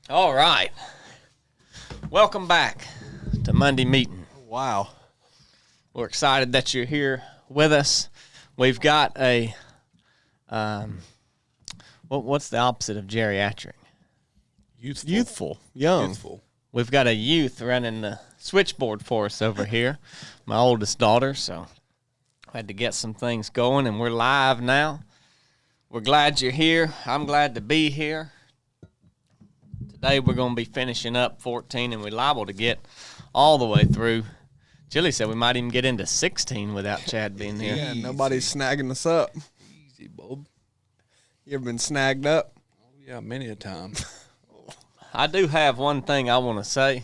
All right. Welcome back to Monday Meeting. Wow. We're excited that you're here with us. We've got a, what's the opposite of geriatric? Youthful. Young. Youthful. We've got a youth running the switchboard for us over here, my oldest daughter, so I had to get some things going, and we're live now. We're glad you're here. I'm glad to be here. Today we're going to be finishing up 14, and we're liable to get all the way through. Chili said we might even get into 16 without Chad being here. Yeah, nobody's snagging us up. Easy, Bob. You ever been snagged up? Oh, yeah, many a time. I do have one thing I want to say,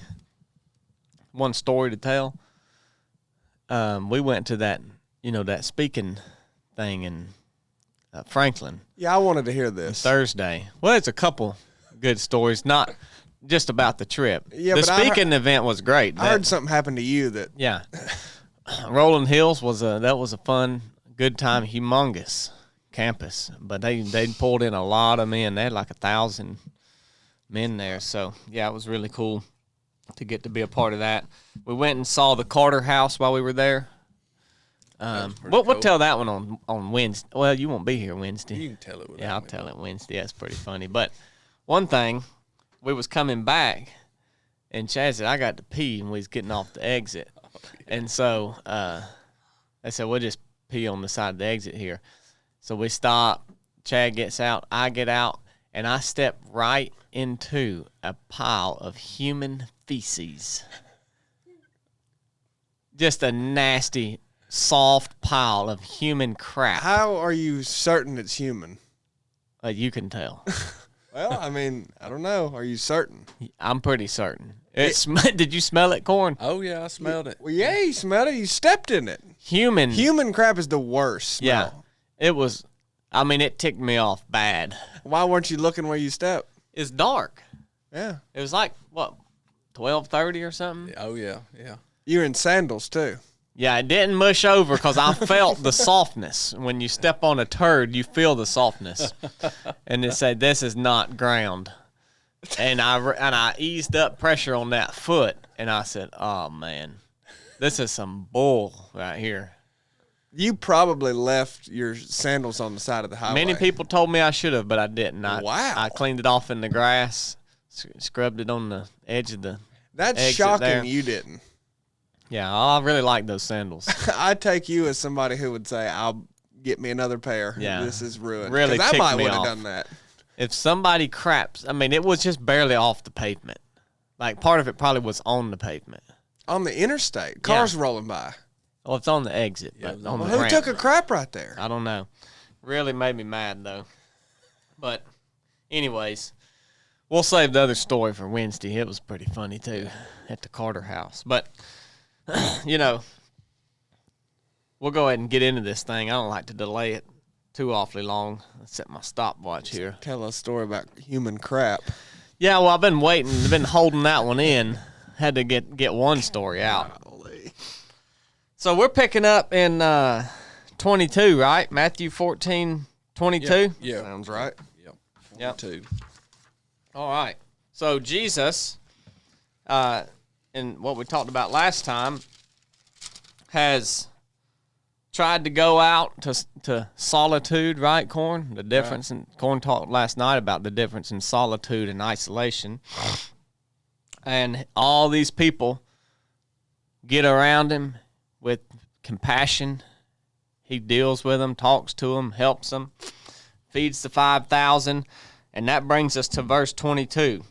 one story to tell. We went to that, that speaking thing in Franklin Yeah, I wanted to hear this. Thursday. Well, it's a couple good stories, not just about the trip. Yeah, the but speaking event was great. I heard something happened to you that... Yeah. Rolling Hills was a fun, good time, humongous campus. But they pulled in a lot of men. They had like 1,000 men there. So, yeah, it was really cool to get to be a part of that. We went and saw the Carter House while we were there. We'll tell that one on Wednesday. Well, you won't be here Wednesday. You can tell it. Yeah, I'll tell it Wednesday. That's pretty funny. But one thing, we was coming back, and Chad said, I got to pee, and we was getting off the exit. Oh, yeah. And so they said, we'll just pee on the side of the exit here. So we stop. Chad gets out. I get out, and I step right into a pile of human feces. Just a nasty, soft pile of human crap. How are you certain it's human? You can tell. Well, I mean, I don't know. Are you certain? I'm pretty certain. Did you smell it, Corn? Oh, yeah, I smelled it. Well, yeah, you smelled it. You stepped in it. Human crap is the worst smell. Yeah. It was, it ticked me off bad. Why weren't you looking where you stepped? It's dark. Yeah. It was like, 12:30 or something? Oh, yeah, yeah. You're in sandals, too. Yeah, it didn't mush over because I felt the softness. When you step on a turd, you feel the softness. And it said, this is not ground. And I eased up pressure on that foot, and I said, oh, man, this is some bull right here. You probably left your sandals on the side of the highway. Many people told me I should have, but I didn't. Wow. I cleaned it off in the grass, scrubbed it on the edge of the That's exit shocking there. you didn't. Yeah, I really like those sandals. I take you as somebody who would say, I'll get me another pair. Yeah. This is ruined. Really 'Cause I ticked might me would have off. done that. If somebody craps, it was just barely off the pavement. Like, part of it probably was on the pavement. On the interstate, cars rolling by. Well, it's on the exit, but on the Who ramp. took a crap right there? I don't know. Really made me mad, though. But, anyways, we'll save the other story for Wednesday. It was pretty funny, too, at the Carter House. But, we'll go ahead and get into this thing. I don't like to delay it too awfully long. Let's set my stopwatch here. Tell a story about human crap. Yeah, well, I've been waiting. I've been holding that one in. Had to get one story out. Golly. So we're picking up in 22, right? Matthew 14:22. Yeah. Sounds right. Yep. Yep. 42. All right. So Jesus, in what we talked about last time, has tried to go out to solitude, right, Corn? The difference in Corn talked last night about the difference in solitude and isolation. And all these people get around him with compassion. He deals with them, talks to them, helps them, feeds the 5,000. And that brings us to verse 22.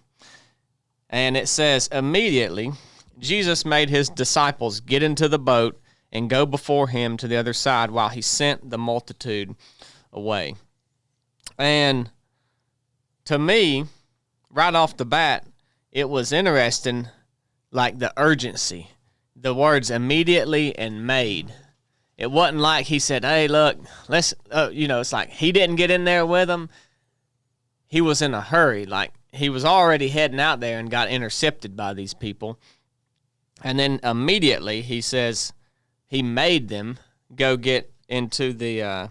And it says, immediately Jesus made his disciples get into the boat and go before him to the other side while he sent the multitude away. And to me, right off the bat, it was interesting, like the urgency. The words immediately and made. It wasn't like he said, hey, look, let's, it's like he didn't get in there with them. He was in a hurry. Like he was already heading out there and got intercepted by these people. And then immediately he says he made them go get into the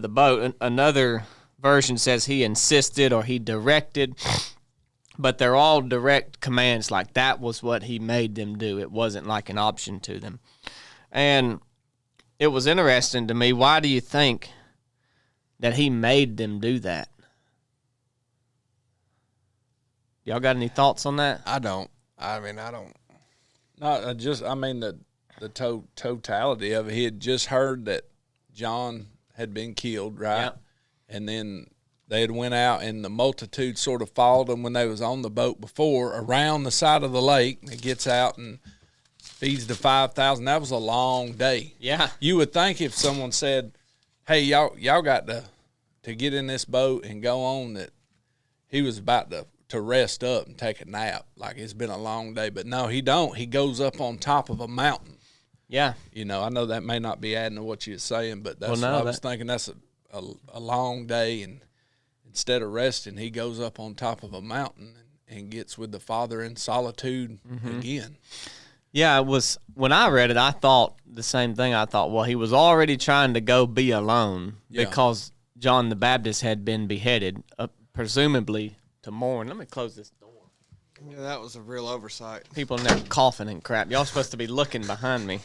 boat. Another version says he insisted or he directed. but they're all direct commands. Like that was what he made them do. It wasn't like an option to them. And it was interesting to me. Why do you think that he made them do that? Y'all got any thoughts on that? I don't. I mean, I don't. No, the totality of it. He had just heard that John had been killed, right? Yep. And then they had went out, and the multitude sort of followed them when they was on the boat before, around the side of the lake. It gets out and feeds the 5,000. That was a long day. Yeah. You would think if someone said, "Hey, y'all got to get in this boat and go on," that he was about to rest up and take a nap. Like it's been a long day. But no, he don't. He goes up on top of a mountain. Yeah. You know, I know that may not be adding to what you're saying, but that's what I was thinking. That's a long day, and instead of resting, he goes up on top of a mountain and gets with the Father in solitude again. Yeah, it was, when I read it, I thought the same thing. I thought, well, he was already trying to go be alone because John the Baptist had been beheaded, presumably to mourn. Let me close this door. Yeah, that was a real oversight. People in there coughing and crap. Y'all supposed to be looking behind me.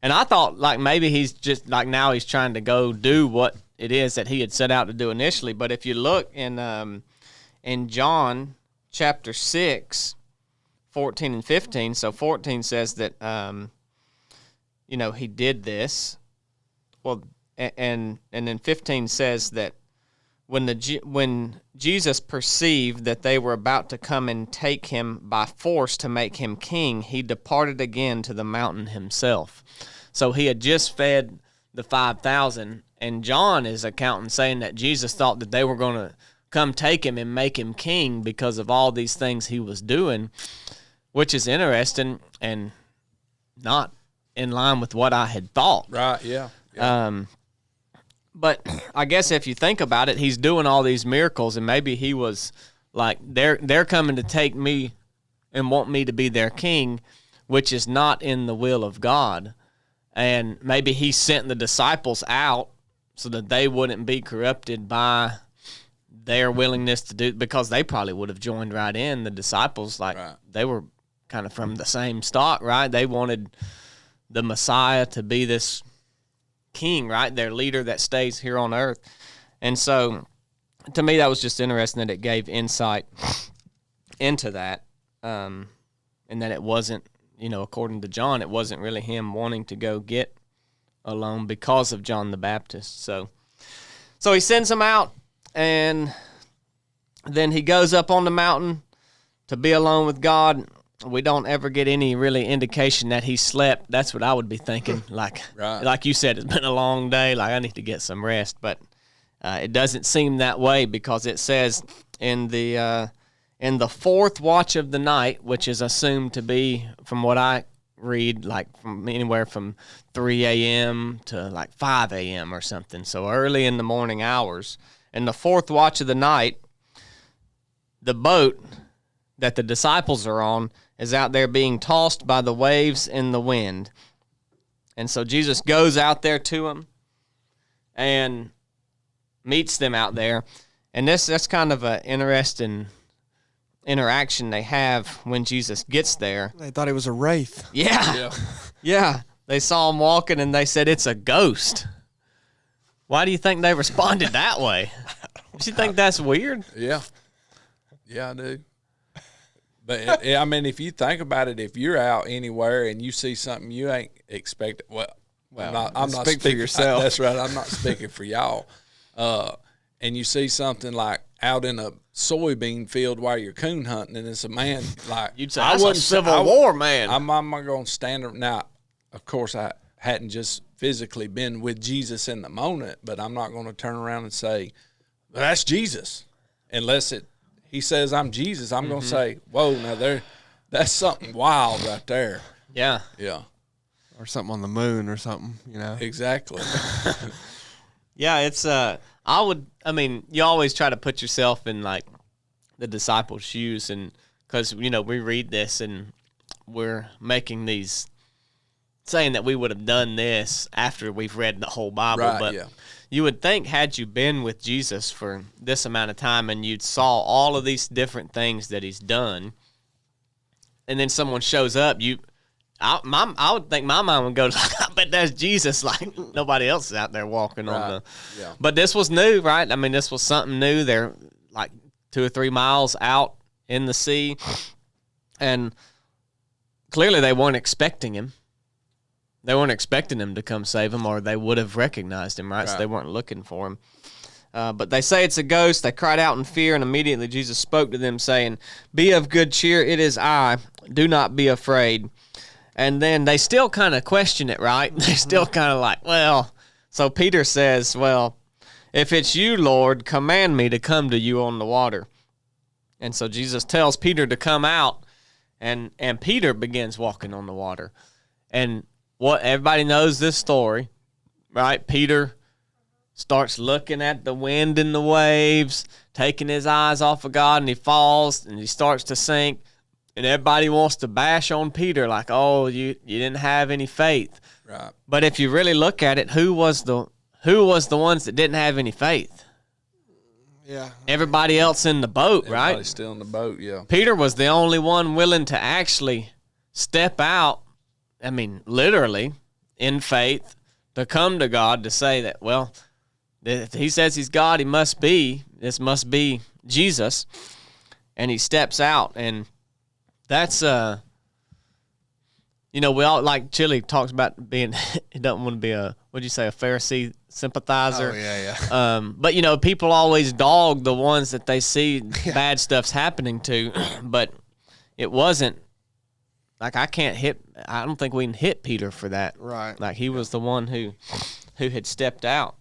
And I thought, like, maybe he's just, like, now he's trying to go do what it is that he had set out to do initially. But if you look in John chapter 6, 14 and 15, so 14 says that, he did this. Well, and then 15 says that when Jesus perceived that they were about to come and take him by force to make him king, he departed again to the mountain himself. So he had just fed the 5,000, and John is accounting saying that Jesus thought that they were going to come take him and make him king because of all these things he was doing, which is interesting and not in line with what I had thought. Right, yeah. But I guess if you think about it, he's doing all these miracles, and maybe he was like, they're coming to take me and want me to be their king, which is not in the will of God. And maybe he sent the disciples out so that they wouldn't be corrupted by their willingness to do, because they probably would have joined right in. The disciples, they were kind of from the same stock, right? They wanted the Messiah to be this king, right? Their leader that stays here on earth. And so to me, that was just interesting that it gave insight into that, and that it wasn't, according to John, it wasn't really him wanting to go get alone because of John the Baptist. So he sends them out, and then he goes up on the mountain to be alone with God. We don't ever get any really indication that he slept. That's what I would be thinking. Like you said, it's been a long day. Like, I need to get some rest. But it doesn't seem that way, because it says in the fourth watch of the night, which is assumed to be, from what I read, like from anywhere from 3 a.m. to like 5 a.m. or something. So early in the morning hours. In the fourth watch of the night, the boat that the disciples are on is out there being tossed by the waves and the wind. And so Jesus goes out there to them and meets them out there. And that's kind of an interesting interaction they have when Jesus gets there. They thought he was a wraith. Yeah. They saw him walking, and they said, it's a ghost. Why do you think they responded that way? Do you think that's weird? Yeah. Yeah, I do. But, I mean, if you think about it, if you're out anywhere and you see something you ain't expecting, I'm not speak speaking for yourself. That's right. I'm not speaking for y'all. And you see something like out in a soybean field while you're coon hunting, and it's a man like, you'd say, that's a Civil War man. I'm not going to stand up. Now, of course, I hadn't just physically been with Jesus in the moment, but I'm not going to turn around and say, well, that's Jesus, unless he says I'm Jesus. I'm going to say, whoa, now that's something wild right there. Yeah. Yeah. Or something on the moon or something, Exactly. Yeah, it's you always try to put yourself in like the disciples' shoes, and because we read this and we're making these, saying that we would have done this after we've read the whole Bible, Right, but yeah. you would think had you been with Jesus for this amount of time and you'd saw all of these different things that he's done, and then someone shows up, I would think my mind would go, I bet that's Jesus. Like, nobody else is out there walking on the. Yeah. But this was new, right? I mean, this was something new. They're like 2 or 3 miles out in the sea, and clearly they weren't expecting him. They weren't expecting him to come save him, or they would have recognized him, right? So they weren't looking for him. But they say it's a ghost. They cried out in fear, and immediately Jesus spoke to them, saying, "Be of good cheer. It is I. Do not be afraid." And then they still kind of question it, right? They're still kind of like, well. So Peter says, well, if it's you, Lord, command me to come to you on the water. And so Jesus tells Peter to come out, and Peter begins walking on the water. And what everybody knows this story, right? Peter starts looking at the wind and the waves, taking his eyes off of God, and he falls, and he starts to sink. And everybody wants to bash on Peter like, oh, you didn't have any faith. Right. But if you really look at it, who was the ones that didn't have any faith? Yeah. Everybody else in the boat, right? Everybody's still in the boat, yeah. Peter was the only one willing to actually step out, I mean, literally, in faith, to come to God to say that, well, if he says he's God, this must be Jesus. And he steps out, and that's, we all, like Chili talks about being, he doesn't want to be a Pharisee sympathizer. Oh, yeah. But, people always dog the ones that they see bad stuff's happening to, but it wasn't, like, I don't think we can hit Peter for that. Right. Like, he was the one who had stepped out.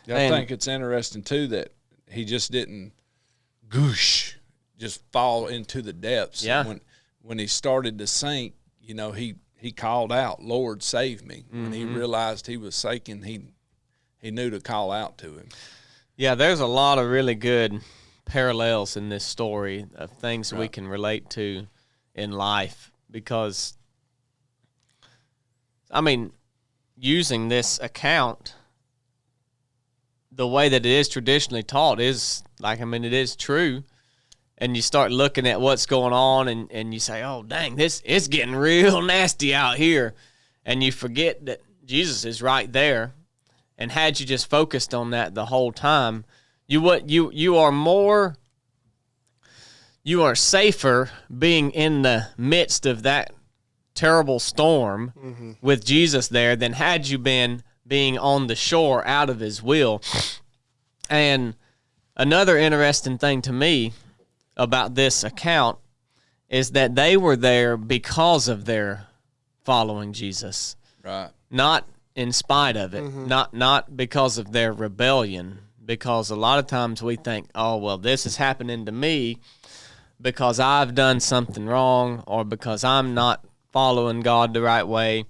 Yeah, I think it's interesting, too, that he just didn't just fall into the depths. Yeah. When he started to sink, he called out, "Lord, save me." When he realized he was sinking, he knew to call out to him. Yeah, there's a lot of really good parallels in this story of things that we can relate to in life, because, I mean, using this account the way that it is traditionally taught is, like, I mean, it is true. And you start looking at what's going on, and you say, oh, dang, it's getting real nasty out here. And you forget that Jesus is right there. And had you just focused on that the whole time, you are safer being in the midst of that terrible storm with Jesus there than had you been being on the shore out of his will. And another interesting thing to me about this account is that they were there because of their following Jesus. Right. Not in spite of it. Not because of their rebellion. Because a lot of times we think, oh, well, this is happening to me because I've done something wrong, or because I'm not following God the right way.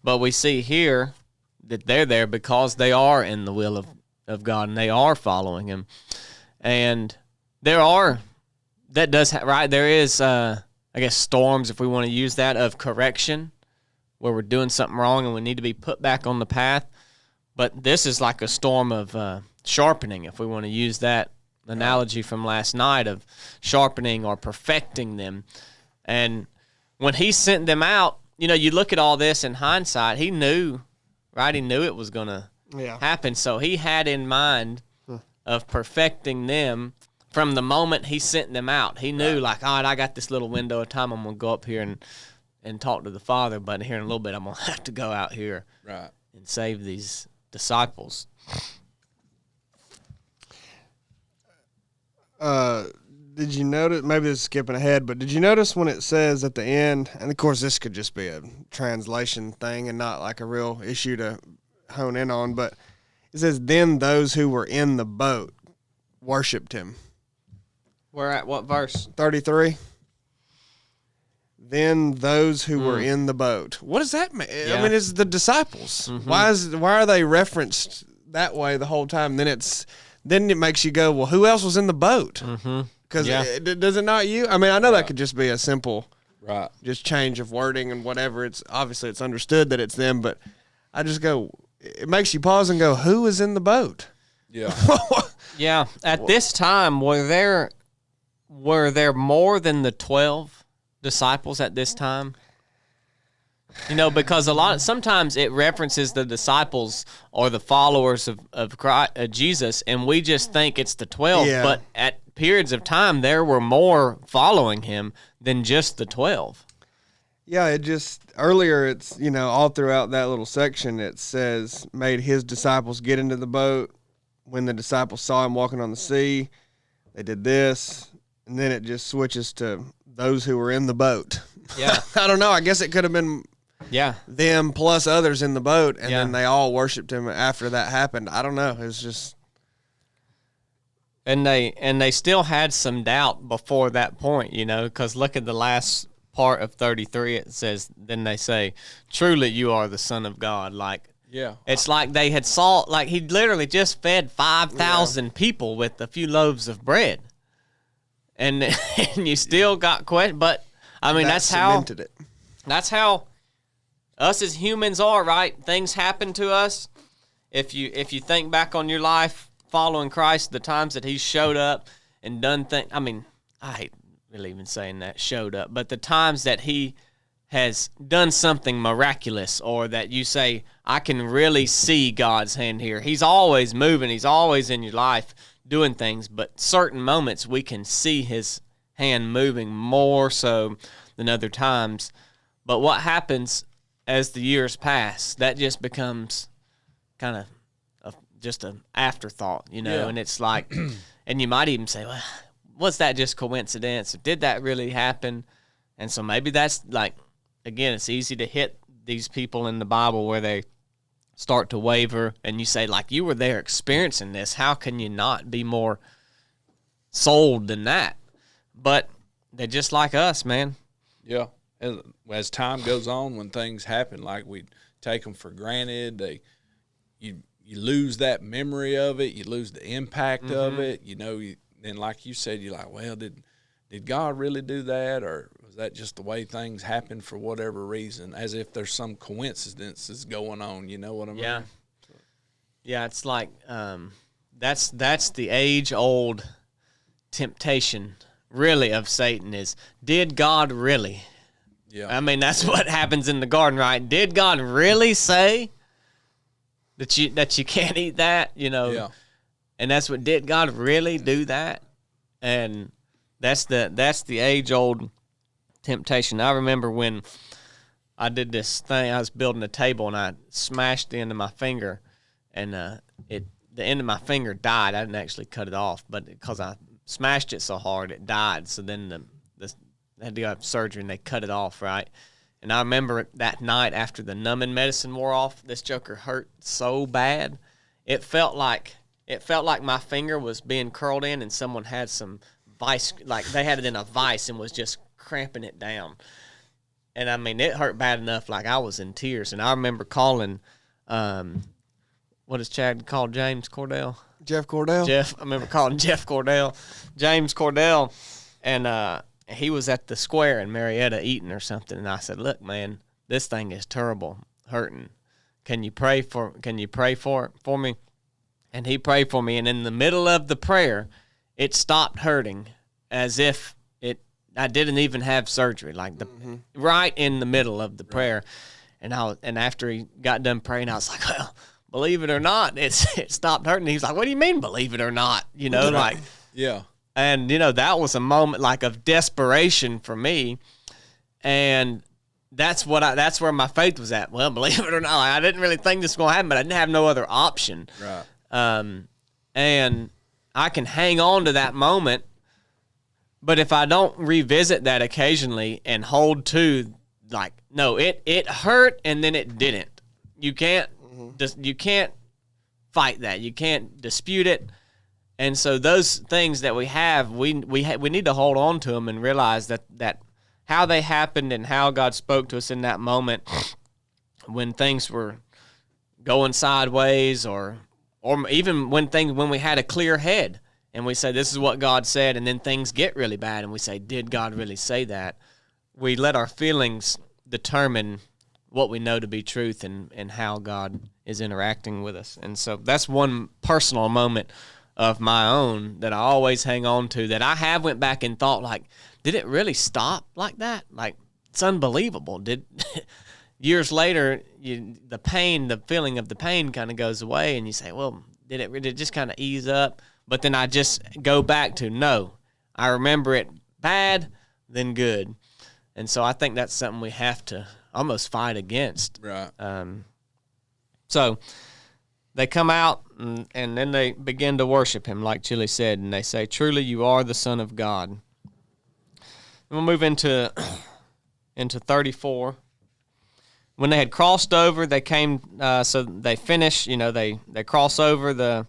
But we see here that they're there because they are in the will of God, and they are following him. And there is, I guess, storms, if we want to use that, of correction, where we're doing something wrong and we need to be put back on the path. But this is like a storm of sharpening, if we want to use that analogy from last night, of sharpening or perfecting them. And when he sent them out, you look at all this in hindsight, he knew, right? He knew it was going to happen. So he had in mind of perfecting them from the moment he sent them out. He knew, like, all right, I got this little window of time. I'm going to go up here and talk to the Father, but here in a little bit I'm going to have to go out here and save these disciples. Did you notice, maybe this is skipping ahead, but did you notice when it says at the end, and of course this could just be a translation thing and not like a real issue to hone in on, but it says, then those who were in the boat worshipped him. We're at what verse? 33. Then those who were in the boat. What does that mean? Yeah. I mean, it's the disciples. Why are they referenced that way the whole time? Then it makes you go, well, who else was in the boat? Because does it not you? I mean, I know that could just be a simple just change of wording and whatever. It's obviously it's understood that it's them, but I just go, it makes you pause and go, who is in the boat? Yeah. Yeah. At this time, were there more than the 12 disciples at this time? You know, because sometimes it references the disciples or the followers of Christ, Jesus, and we just think it's the 12. Yeah. But at periods of time, there were more following him than just the 12. Yeah, it just earlier it's, all throughout that little section it says made his disciples get into the boat. When the disciples saw him walking on the sea, they did this, and then it just switches to those who were in the boat. Yeah. I don't know. I guess it could have been them plus others in the boat, and then they all worshiped him after that happened. I don't know. It was just, and they still had some doubt before that point, because look at the last part of 33. It says, then they say, truly you are the Son of God. It's like they had he literally just fed 5,000 people with a few loaves of bread, and you still got questions. But I mean, that's how it. That's how us as humans are, right? Things happen to us. If you think back on your life following Christ, the times that he showed up and done things. I mean, I hate really even saying that, showed up, but the times that he has done something miraculous, or that you say, I can really see God's hand here. He's always moving. He's always in your life doing things, but certain moments we can see his hand moving more so than other times. But what happens as the years pass, that just becomes kind of just an afterthought, and it's like, and you might even say, well, was that just coincidence, or did that really happen? And so maybe that's again, it's easy to hit these people in the Bible where they start to waver, and you say, you were there experiencing this. How can you not be more sold than that? But they're just like us, man. Yeah. As time goes on, when things happen, we take them for granted. You lose that memory of it. You lose the impact of it. And like you said, you're like, well, did God really do that, or was that just the way things happen for whatever reason? As if there's some coincidences going on. You know what I mean? Yeah. Yeah, it's like that's the age-old temptation, really, of Satan is, did God really? Yeah. I mean, that's what happens in the garden, right? Did God really say that you can't eat that? Yeah. And that's what, did God really do that? And that's the age-old temptation. I remember when I did this thing, I was building a table, and I smashed the end of my finger, and the end of my finger died. I didn't actually cut it off, but because I smashed it so hard, it died. So then they had to go have surgery, and they cut it off, right? And I remember that night after the numbing medicine wore off, this joker hurt so bad. It felt like my finger was being curled in, and someone had some vice, they had it in a vice and was just cramping it down. And I mean, it hurt bad enough, I was in tears. And I remember calling, what does Chad call James Cordell? Jeff Cordell? I remember calling Jeff Cordell, James Cordell, and he was at the square in Marietta eating or something. And I said, look, man, this thing is terrible, hurting. Can you pray for it for me? And he prayed for me, and in the middle of the prayer, it stopped hurting, as if I didn't even have surgery, right in the middle of the prayer. And after he got done praying, I was like, well, believe it or not, it stopped hurting. He was like, what do you mean, believe it or not? Yeah. And that was a moment of desperation for me, and that's where my faith was at. Well, believe it or not, I didn't really think this was going to happen, but I didn't have no other option. Right. And I can hang on to that moment, but if I don't revisit that occasionally and hold to, no, it hurt and then it didn't. You can't you can't fight that. You can't dispute it. And so those things that we have, we need to hold on to them and realize that how they happened and how God spoke to us in that moment when things were going sideways, or even when we had a clear head and we say, this is what God said, and then things get really bad and we say, did God really say that? We let our feelings determine what we know to be truth and how God is interacting with us. And so that's one personal moment of my own that I always hang on to, that I have went back and thought, like, did it really stop like that? Like, it's unbelievable. Did years later, the feeling of the pain kind of goes away, and you say, well, did it just kind of ease up? But then I just go back to, no, I remember it bad, then good. And so I think that's something we have to almost fight against. Right. So they come out, and then they begin to worship him, like Chili said, and they say, truly you are the Son of God. And we'll move into 34. When they had crossed over, they came, so they finish, they cross over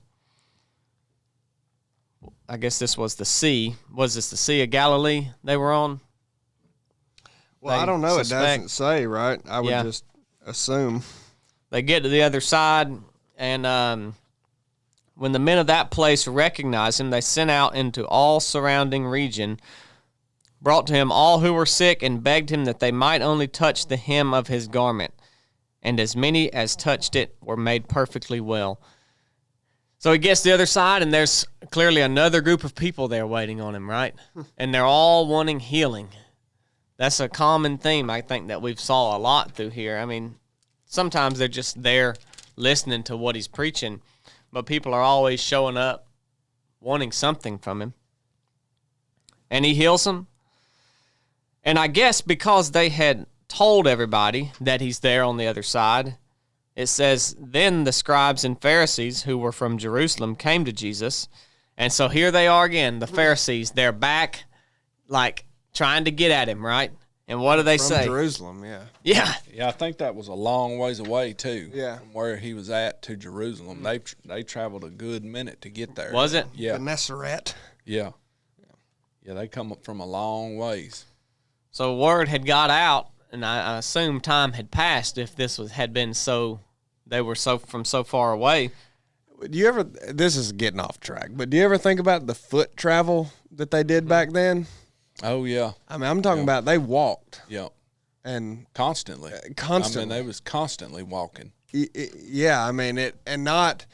I guess this was the sea. Was this the Sea of Galilee they were on? Well, I don't know. Suspect. It doesn't say, right? I would Yeah. just assume. They get to the other side, and when the men of that place recognized him, they sent out into all surrounding region, brought to him all who were sick, and begged him that they might only touch the hem of his garment. And as many as touched it were made perfectly well. So he gets to the other side, and there's clearly another group of people there waiting on him, right? And they're all wanting healing. That's a common theme, I think, that we've saw a lot through here. I mean, sometimes they're just there listening to what he's preaching, but people are always showing up wanting something from him. And he heals them. And I guess because they had told everybody that he's there on the other side, it says, then the scribes and Pharisees who were from Jerusalem came to Jesus. And so here they are again, the Pharisees. They're back, like, trying to get at him, right? And what do they say? From Jerusalem, yeah. Yeah. Yeah, I think that was a long ways away, too. Yeah. From where he was at to Jerusalem. They traveled a good minute to get there. Was it? Yeah. Gennesaret. Yeah. Yeah, they come up from a long ways. So word had got out, and I assume time had passed if this had been so, they were from so far away. Do you ever, this is getting off track, but do you ever think about the foot travel that they did back then? Oh, yeah. I mean, I'm talking about they walked. Yeah. And Constantly. Constantly. I mean, they was constantly walking. Yeah, I mean, not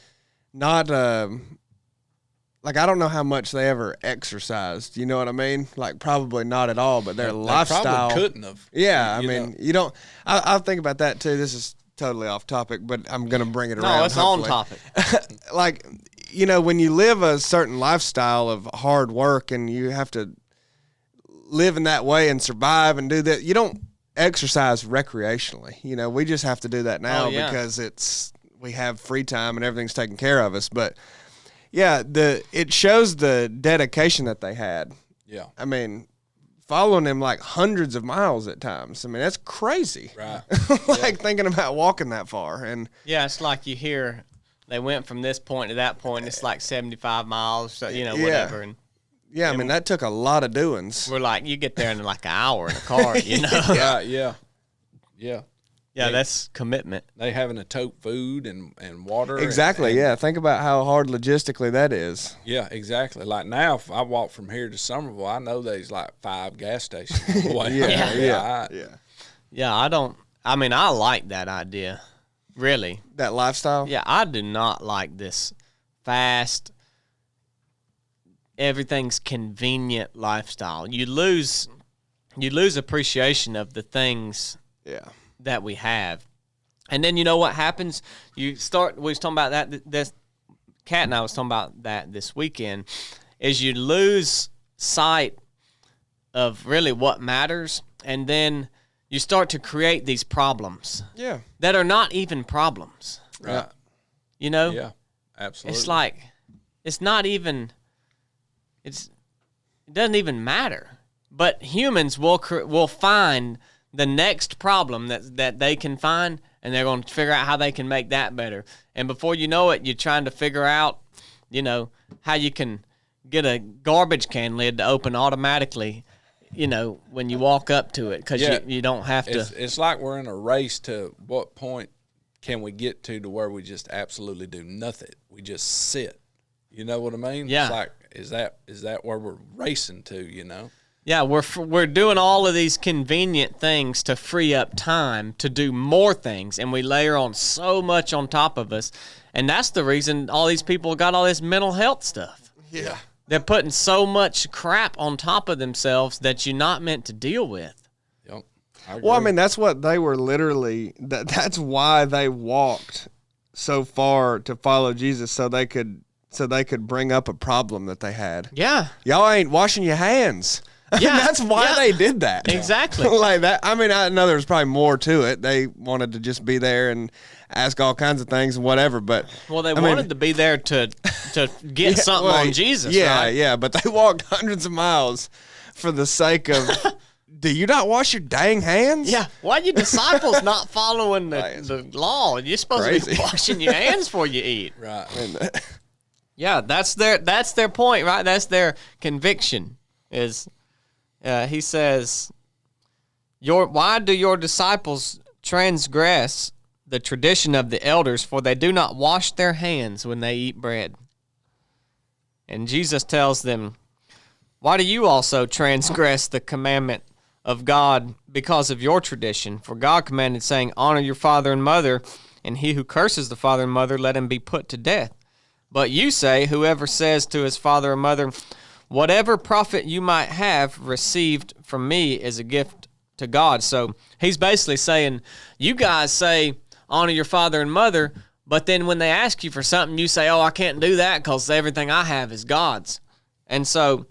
like, I don't know how much they ever exercised. You know what I mean? Like, probably not at all, but their lifestyle. They probably couldn't have. Yeah, I mean, you don't, I'll think about that too. This is totally off topic, but I'm going to bring it around. No, it's hopefully. on topic. Like, when you live a certain lifestyle of hard work and you have to live in that way and survive and do that, you don't exercise recreationally. We just have to do that now because we have free time and everything's taken care of us. But yeah, it shows the dedication that they had. Yeah. I mean, following them like hundreds of miles at times. I mean, that's crazy. Right. Like thinking about walking that far. And Yeah, it's like you hear they went from this point to that point. It's like 75 miles, whatever. And yeah, I mean, that took a lot of doings. we're like, you get there in like an hour in a car, Yeah, yeah. Yeah. Yeah, that's commitment. They having to tote food and water. Exactly, and, yeah. Think about how hard logistically that is. Yeah, exactly. Like now, if I walk from here to Somerville, I know there's like 5 gas stations away. Yeah. Yeah, I like that idea. Really. That lifestyle? Yeah, I do not like this fast, everything's convenient lifestyle. You lose appreciation of the things that we have. And then you know what happens? We was talking about that, this Kat and I was talking about that this weekend, is you lose sight of really what matters, and then you start to create these problems that are not even problems. Right. Yeah, absolutely. It's like, it's not even, it doesn't even matter. But humans will find the next problem that they can find, and they're going to figure out how they can make that better. And before you know it, you're trying to figure out, how you can get a garbage can lid to open automatically, when you walk up to it, because you don't have to. It's like we're in a race to what point can we get to where we just absolutely do nothing. We just sit. You know what I mean? Yeah. It's like, is that where we're racing to, Yeah, we're doing all of these convenient things to free up time to do more things, and we layer on so much on top of us, and that's the reason all these people got all this mental health stuff. Yeah. They're putting so much crap on top of themselves that you're not meant to deal with. Yep. Well, I mean, that's what they were literally. That's why they walked so far to follow Jesus, so they could bring up a problem that they had. Yeah. Y'all ain't washing your hands. Yeah. That's why they did that. Exactly. Like that. I mean, I know there's probably more to it. They wanted to just be there and ask all kinds of things and whatever. But well, they wanted to be there to get something on Jesus. Yeah, right? yeah. But they walked hundreds of miles for the sake of. Do you not wash your dang hands? Yeah. Why are your disciples not following the law? You're supposed to be washing your hands before you eat. Right. Yeah, that's their point, right? That's their conviction. Is he says, why do your disciples transgress the tradition of the elders, for they do not wash their hands when they eat bread? And Jesus tells them, why do you also transgress the commandment of God because of your tradition? For God commanded, saying, honor your father and mother, and he who curses the father and mother, let him be put to death. But you say, whoever says to his father or mother, whatever profit you might have received from me is a gift to God. So he's basically saying, you guys say, honor your father and mother, but then when they ask you for something, you say, oh, I can't do that because everything I have is God's. And so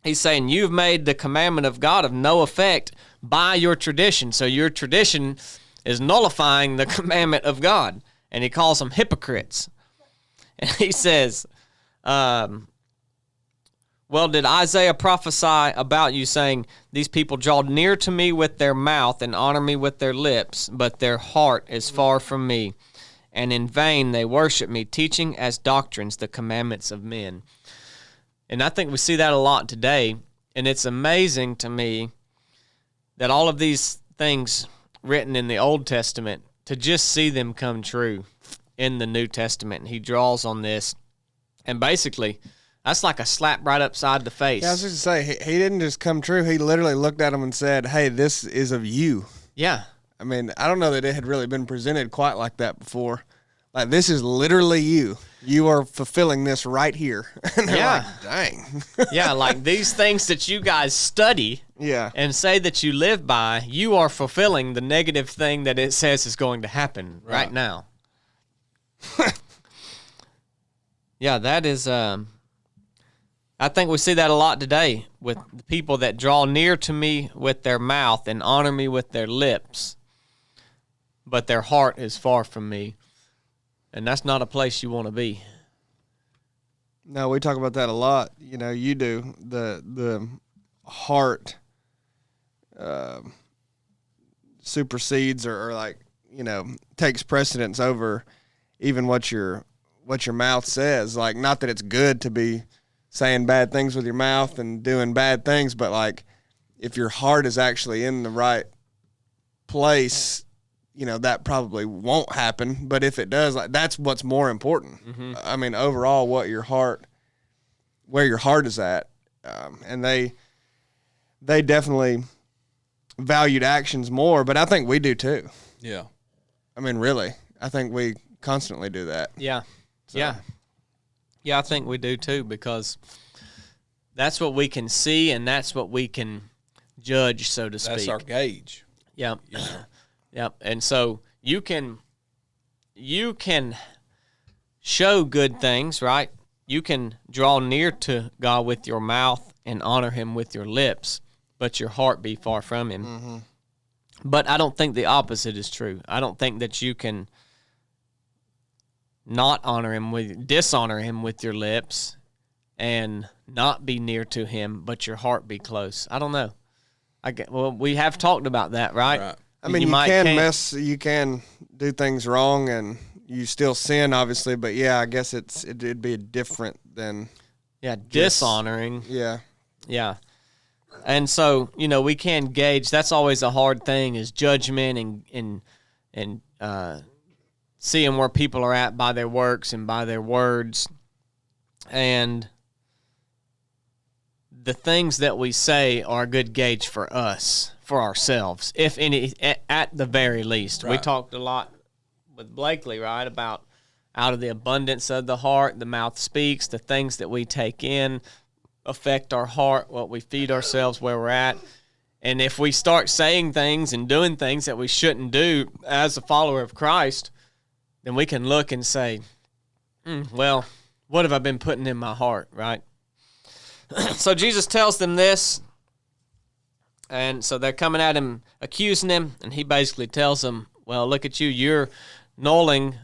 he's saying you've made the commandment of God of no effect by your tradition. So your tradition is nullifying the commandment of God. And he calls them hypocrites. And he says, well, did Isaiah prophesy about you, saying, these people draw near to me with their mouth and honor me with their lips, but their heart is far from me, and in vain they worship me, teaching as doctrines the commandments of men. And I think we see that a lot today, and it's amazing to me that all of these things written in the Old Testament, to just see them come true in the New Testament. And he draws on this, and basically, that's like a slap right upside the face. Yeah, I was just going to say, he didn't just come true. He literally looked at him and said, hey, this is of you. Yeah. I mean, I don't know that it had really been presented quite like that before. Like, this is literally you. You are fulfilling this right here. And they're Yeah. like, dang. Yeah, like these things that you guys study Yeah. and say that you live by, you are fulfilling the negative thing that it says is going to happen right now. Yeah, that is... I think we see that a lot today with the people that draw near to me with their mouth and honor me with their lips, but their heart is far from me. And that's not a place you want to be. No, we talk about that a lot. You know, you do. The heart supersedes or like, you know, takes precedence over even what your mouth says. Like, not that it's good to be saying bad things with your mouth and doing bad things, but like if your heart is actually in the right place, you know, that probably won't happen. But if it does, like, that's what's more important. Mm-hmm. I mean, overall, where your heart is at. And they definitely valued actions more, but I think we do too. Yeah. I mean, really, I think we constantly do that. Yeah. So. Yeah. Yeah, I think we do too, because that's what we can see and that's what we can judge, so to speak. That's our gauge. Yep. Yeah. Yep. And so you can show good things, right? You can draw near to God with your mouth and honor him with your lips, but your heart be far from him. Mm-hmm. But I don't think the opposite is true. I don't think that you can not dishonor him with your lips and not be near to him, but your heart be close. I don't know. We have talked about that, right? I mean, you can do things wrong and you still sin, obviously, but yeah, I guess it'd be different than dishonoring. Yeah. Yeah. And so, you know, we can gauge. That's always a hard thing, is judgment and seeing where people are at by their works and by their words. And the things that we say are a good gauge for us, for ourselves, if any, at the very least. Right. We talked a lot with Blakely, right, about out of the abundance of the heart, the mouth speaks. The things that we take in affect our heart, what we feed ourselves, where we're at. And if we start saying things and doing things that we shouldn't do as a follower of Christ, then we can look and say, well, what have I been putting in my heart, right? So Jesus tells them this, and so they're coming at him, accusing him, and he basically tells them, well, look at you, you're nullifying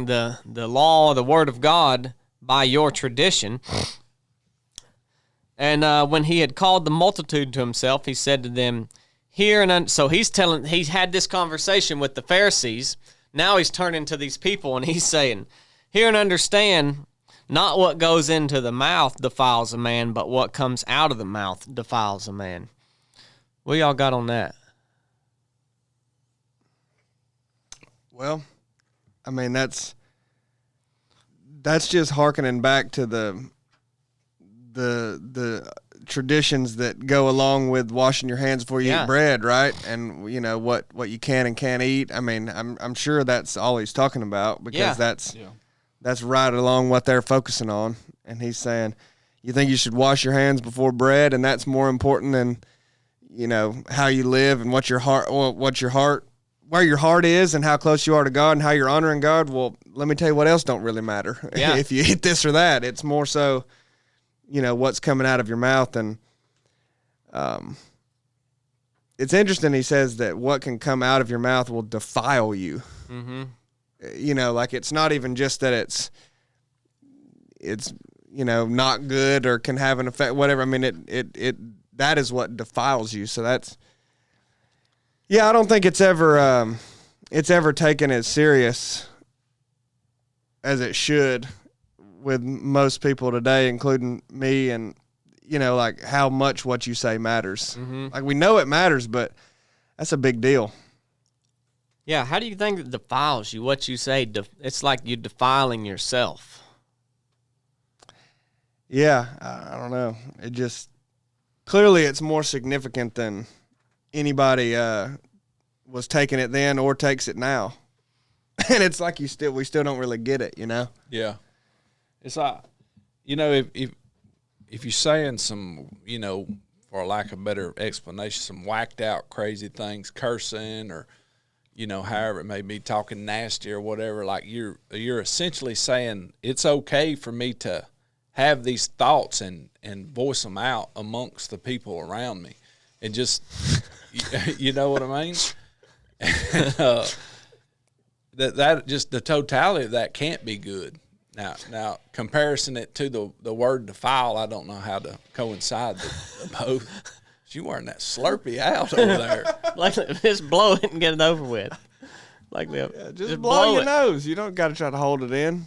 the law, the word of God by your tradition. And when he had called the multitude to himself, he said to them, so he's had this conversation with the Pharisees. Now he's turning to these people and he's saying, hear and understand, not what goes into the mouth defiles a man, but what comes out of the mouth defiles a man. What y'all got on that? Well, I mean, that's just hearkening back to the traditions that go along with washing your hands before you eat bread, right? And you know what you can and can't eat. I mean, I'm sure that's all he's talking about, because that's right along what they're focusing on. And he's saying, you think you should wash your hands before bread, and that's more important than, you know, how you live and where your heart is and how close you are to God and how you're honoring God. Well, let me tell you what else don't really matter. Yeah. If you eat this or that, it's more so, you know, what's coming out of your mouth. And it's interesting. He says that what can come out of your mouth will defile you. Mm-hmm. You know, like, it's not even just that it's, you know, not good or can have an effect, whatever. I mean, it that is what defiles you. So that's, yeah, I don't think it's ever taken as serious as it should with most people today, including me, and, you know, like, how much what you say matters. Mm-hmm. Like, we know it matters, but that's a big deal. Yeah, how do you think it defiles you? What you say, it's like you're defiling yourself. Yeah, I don't know. It just, clearly it's more significant than anybody was taking it then or takes it now. And it's like we still don't really get it, you know? Yeah. It's like, you know, if you're saying some, you know, for lack of a better explanation, some whacked out crazy things, cursing or, you know, however it may be, talking nasty or whatever, like you're essentially saying it's okay for me to have these thoughts and voice them out amongst the people around me, and just, you know what I mean? That just, the totality of that can't be good. Now, comparison it to the word defile, I don't know how to coincide the both. You wearing that Slurpee out over there. Like, just blow it and get it over with. Like, just blow your nose. You don't got to try to hold it in.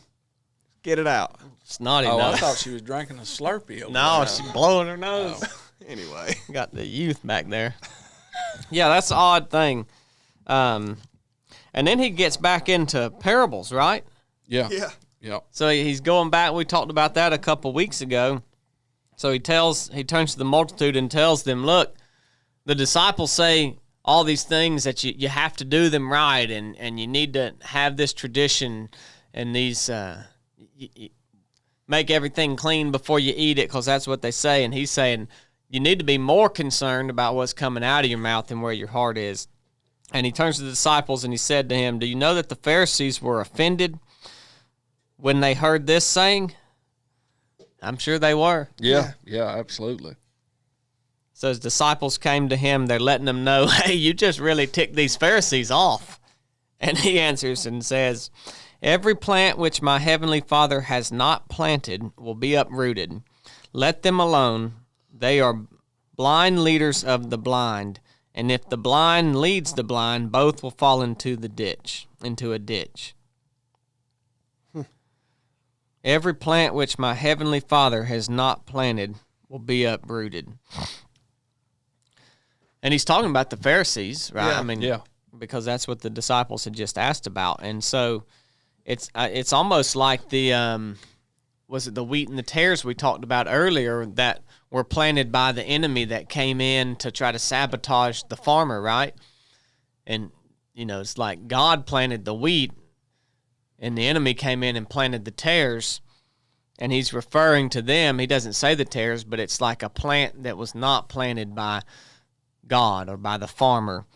Get it out. Snotty nose. nose. I thought she was drinking a Slurpee over there. No, she's blowing her nose. Oh. Anyway. Got the youth back there. Yeah, that's an odd thing. And then he gets back into parables, right? Yeah. Yeah. Yeah. So he's going back. We talked about that a couple weeks ago. So he turns to the multitude and tells them, look, the disciples say all these things that you have to do them right, and you need to have this tradition and these make everything clean before you eat it, because that's what they say. And he's saying you need to be more concerned about what's coming out of your mouth than where your heart is. And he turns to the disciples and he said to him, do you know that the Pharisees were offended when they heard this saying? I'm sure they were. Yeah, absolutely. So his disciples came to him. They're letting him know, hey, you just really ticked these Pharisees off. And he answers and says, every plant which my heavenly Father has not planted will be uprooted. Let them alone. They are blind leaders of the blind. And if the blind leads the blind, both will fall into a ditch. Every plant which my heavenly Father has not planted will be uprooted. And he's talking about the Pharisees, right? Yeah. I mean, because that's what the disciples had just asked about. And so it's almost like when was it the wheat and the tares we talked about earlier that were planted by the enemy that came in to try to sabotage the farmer, right? And, it's like God planted the wheat and the enemy came in and planted the tares, and he's referring to them. He doesn't say the tares, but it's like a plant that was not planted by God or by the farmer,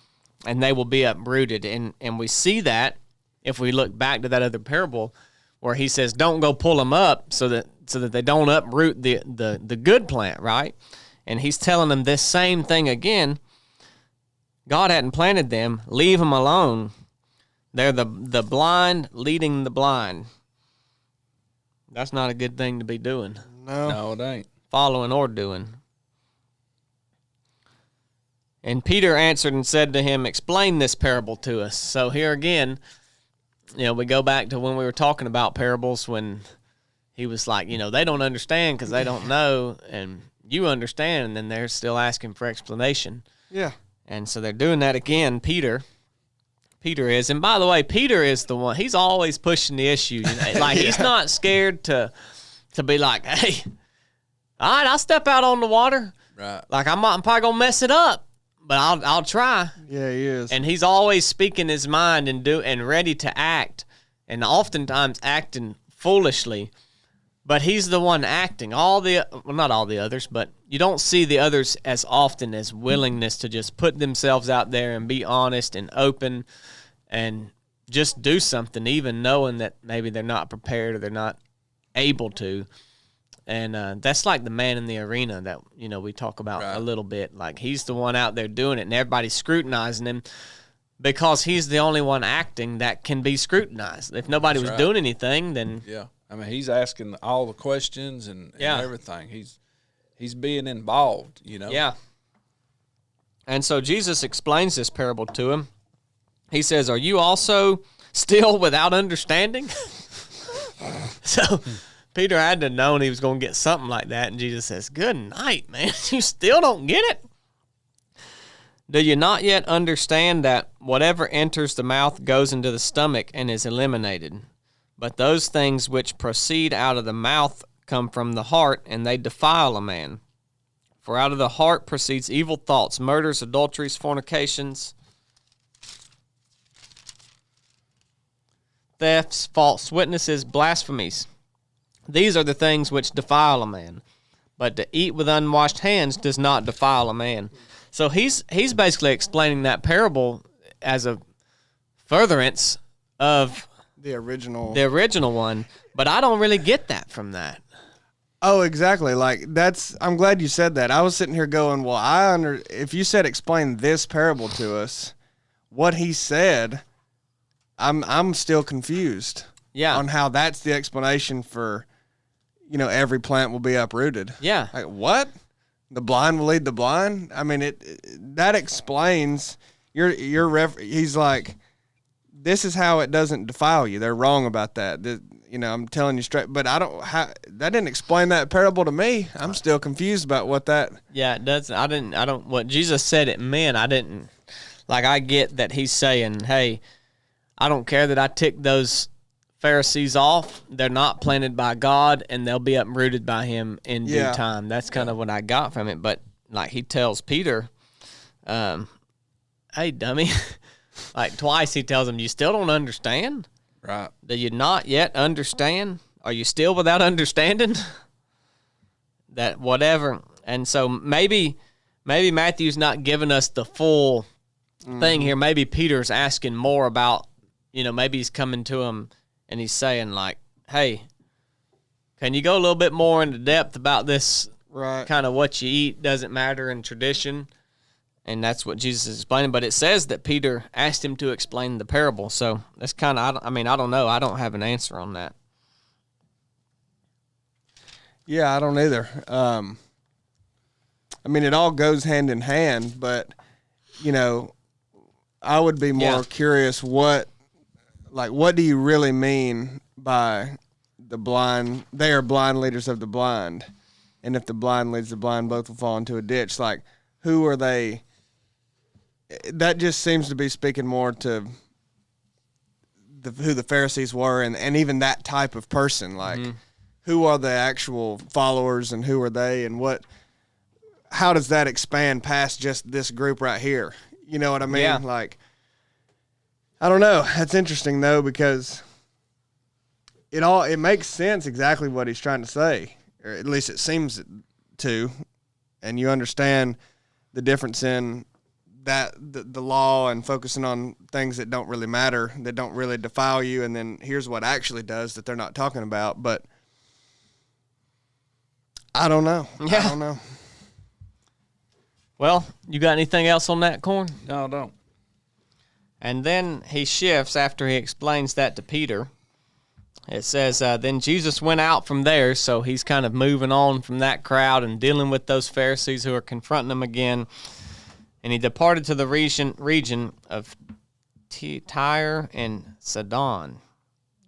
and they will be uprooted. And we see that if we look back to that other parable where he says, don't go pull them up so that they don't uproot the good plant, right? And he's telling them this same thing again. God hadn't planted them. Leave them alone. They're the blind leading the blind. That's not a good thing to be doing. No, it ain't. Following or doing. And Peter answered and said to him, explain this parable to us. So here again, we go back to when we were talking about parables when he was like, they don't understand because they don't know, and you understand, and then they're still asking for explanation. Yeah. And so they're doing that again, Peter is. And by the way, Peter is the one, he's always pushing the issue. Like, he's not scared to be like, hey, all right, I'll step out on the water. Right. Like, I'm probably going to mess it up, but I'll try. Yeah, he is. And he's always speaking his mind and ready to act, and oftentimes acting foolishly. But he's the one acting. Not all the others, but you don't see the others as often as willingness to just put themselves out there and be honest and open and just do something, even knowing that maybe they're not prepared or they're not able to. And that's like the man in the arena that, we talk about a little bit. Like, he's the one out there doing it, and everybody's scrutinizing him because he's the only one acting that can be scrutinized. If nobody was doing anything, then... Yeah. I mean, he's asking all the questions and everything. He's being involved, Yeah. And so Jesus explains this parable to him. He says, are you also still without understanding? So Peter had to have known he was going to get something like that, and Jesus says, good night, man. You still don't get it? Do you not yet understand that whatever enters the mouth goes into the stomach and is eliminated? But those things which proceed out of the mouth come from the heart, and they defile a man. For out of the heart proceeds evil thoughts, murders, adulteries, fornications, thefts, false witnesses, blasphemies. These are the things which defile a man. But to eat with unwashed hands does not defile a man. So he's basically explaining that parable as a furtherance of the original one, but I don't really get that from that. Oh, exactly. Like, I'm glad you said that. I was sitting here going, well, if you said explain this parable to us, what he said, I'm still confused. Yeah. On how that's the explanation for, every plant will be uprooted. Yeah. Like, what? The blind will lead the blind? I mean, that explains he's like, this is how it doesn't defile you. They're wrong about that. I'm telling you straight, but that didn't explain that parable to me. I'm still confused about what that. Yeah, it doesn't. What Jesus said it meant, I get that he's saying, hey, I don't care that I tick those Pharisees off. They're not planted by God, and they'll be uprooted by him in due time. That's kind of what I got from it. But like he tells Peter, hey, dummy. Like twice he tells him, you still don't understand? Right. Do you not yet understand? Are you still without understanding? That whatever. And so maybe Matthew's not giving us the full thing here. Maybe Peter's asking more about, maybe he's coming to him and he's saying like, hey, can you go a little bit more into depth about this kind of what you eat doesn't matter in tradition? And that's what Jesus is explaining. But it says that Peter asked him to explain the parable. So that's kind of, I don't know. I don't have an answer on that. Yeah, I don't either. It all goes hand in hand, but, I would be more curious what do you really mean by the blind? They are blind leaders of the blind. And if the blind leads the blind, both will fall into a ditch. Like, who are they? That just seems to be speaking more to who the Pharisees were and even that type of person. Like, who are the actual followers and who are they, and how does that expand past just this group right here? You know what I mean? Yeah. Like, I don't know. That's interesting though, because it makes sense exactly what he's trying to say, or at least it seems to, and you understand the difference in that the law and focusing on things that don't really matter, that don't really defile you, and then here's what actually does that they're not talking about. But I don't know. Yeah. I don't know. Well, you got anything else on that, Corn? No, I don't. And then he shifts after he explains that to Peter. It says, then Jesus went out from there, so he's kind of moving on from that crowd and dealing with those Pharisees who are confronting him again. And he departed to the region of Tyre and Sidon.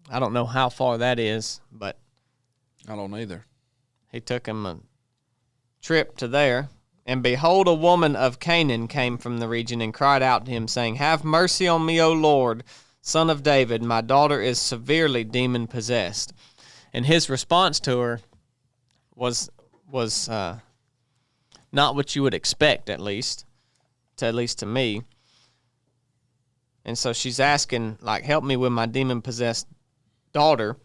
I don't know how far that is, but I don't either. he took him a trip to there. And behold, a woman of Canaan came from the region and cried out to him, saying, "Have mercy on me, O Lord, Son of David. My daughter is severely demon-possessed." And his response to her was not what you would expect, at least to me. And so she's asking, like, help me with my demon-possessed daughter.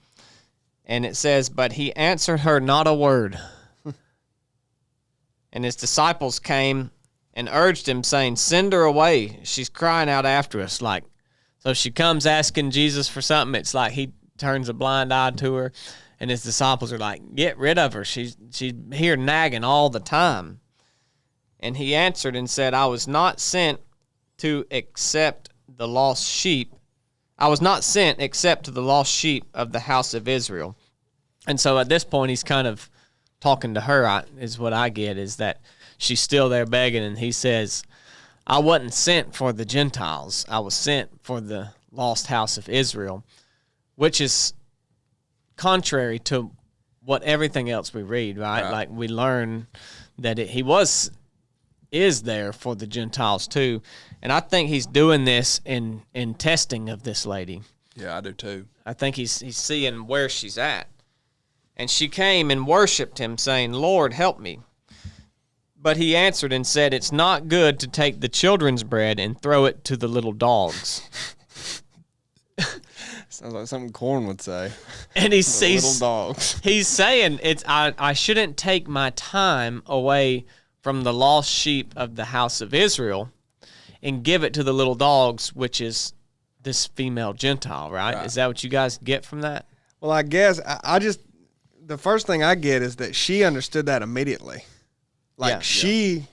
And it says, but he answered her not a word. And his disciples came and urged him, saying, send her away. She's crying out after us. Like, so she comes asking Jesus for something. It's like he turns a blind eye to her. And his disciples are like, get rid of her. She's here nagging all the time. And he answered and said, I was not sent to accept the lost sheep. I was not sent except to the lost sheep of the house of Israel. And so at this point, he's kind of talking to her, is what I get, is that she's still there begging. And he says, I wasn't sent for the Gentiles. I was sent for the lost house of Israel, which is contrary to what everything else we read, right? Like we learn that he is there for the Gentiles too. And I think he's doing this in testing of this lady. Yeah, I do too. I think he's seeing where she's at. And she came and worshipped him, saying, Lord, help me. But he answered and said, it's not good to take the children's bread and throw it to the little dogs. Sounds like something Corn would say. And he's little dogs. He's saying I shouldn't take my time away from the lost sheep of the house of Israel and give it to the little dogs, which is this female Gentile, right? Is that what you guys get from that? Well, I guess I just, the first thing I get is that she understood that immediately. Like he